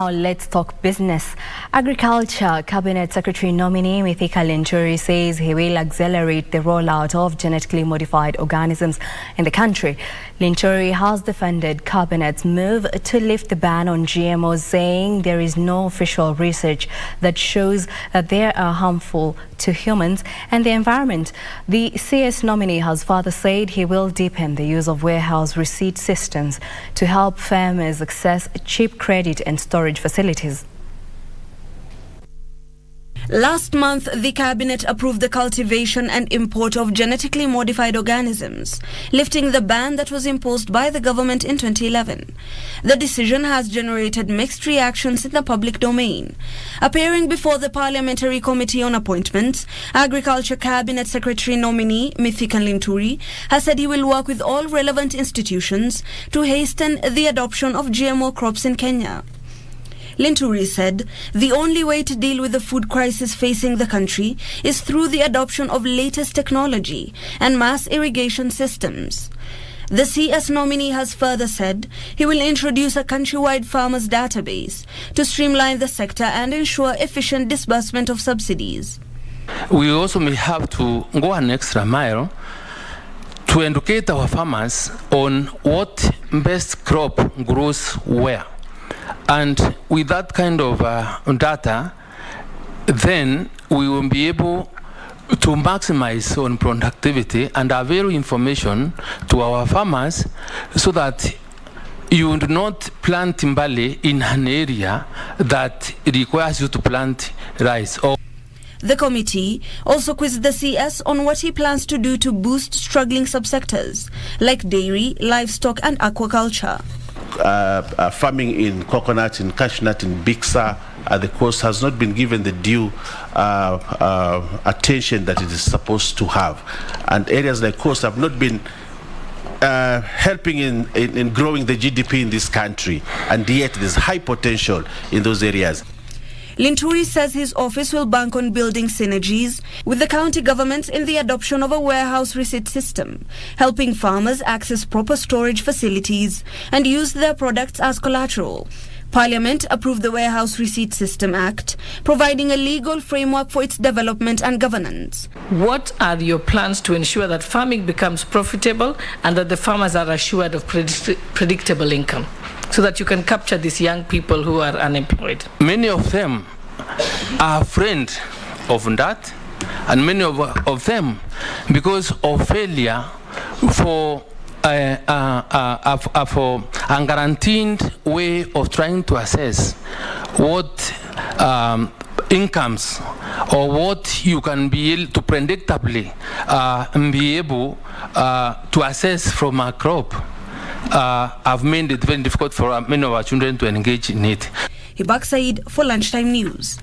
Now let's talk business. Agriculture Cabinet Secretary nominee Mithika Linturi says he will accelerate the rollout of genetically modified organisms in the country. Linturi has defended Cabinet's move to lift the ban on GMOs, saying there is no official research that shows that they are harmful to humans and the environment. The CS nominee has further said he will deepen the use of warehouse receipt systems to help farmers access cheap credit and storage facilities. Last month, the Cabinet approved the cultivation and import of genetically modified organisms, lifting the ban that was imposed by the government in 2011. The decision has generated mixed reactions in the public domain. Appearing before the Parliamentary Committee on Appointments, Agriculture Cabinet Secretary nominee Mithika Linturi has said he will work with all relevant institutions to hasten the adoption of GMO crops in Kenya. Linturi said the only way to deal with the food crisis facing the country is through the adoption of latest technology and mass irrigation systems. The CS nominee has further said he will introduce a countrywide farmers database to streamline the sector and ensure efficient disbursement of subsidies. We also may have to go an extra mile to educate our farmers on what best crop grows where. And with that kind of data, then we will be able to maximize on productivity and avail information to our farmers so that you do not plant barley in an area that requires you to plant rice. The committee also quizzed the CS on what he plans to do to boost struggling subsectors like dairy, livestock and aquaculture. Farming in coconut, in cashew nut, in Biksa at the coast has not been given the due attention that it is supposed to have. And areas like coast have not been helping in growing the GDP in this country. And yet there's high potential in those areas. Linturi says his office will bank on building synergies with the county governments in the adoption of a warehouse receipt system, helping farmers access proper storage facilities and use their products as collateral. Parliament approved the Warehouse Receipt System Act, providing a legal framework for its development and governance. What are your plans to ensure that farming becomes profitable and that the farmers are assured of predictable income, so that you can capture these young people who are unemployed? Many of them are afraid of that, and many of them, because of failure for a guaranteed way of trying to assess what incomes or what you can be able to predictably be able to assess from a crop have made it very difficult for many of our children to engage in it. Hibak Said for Lunchtime News.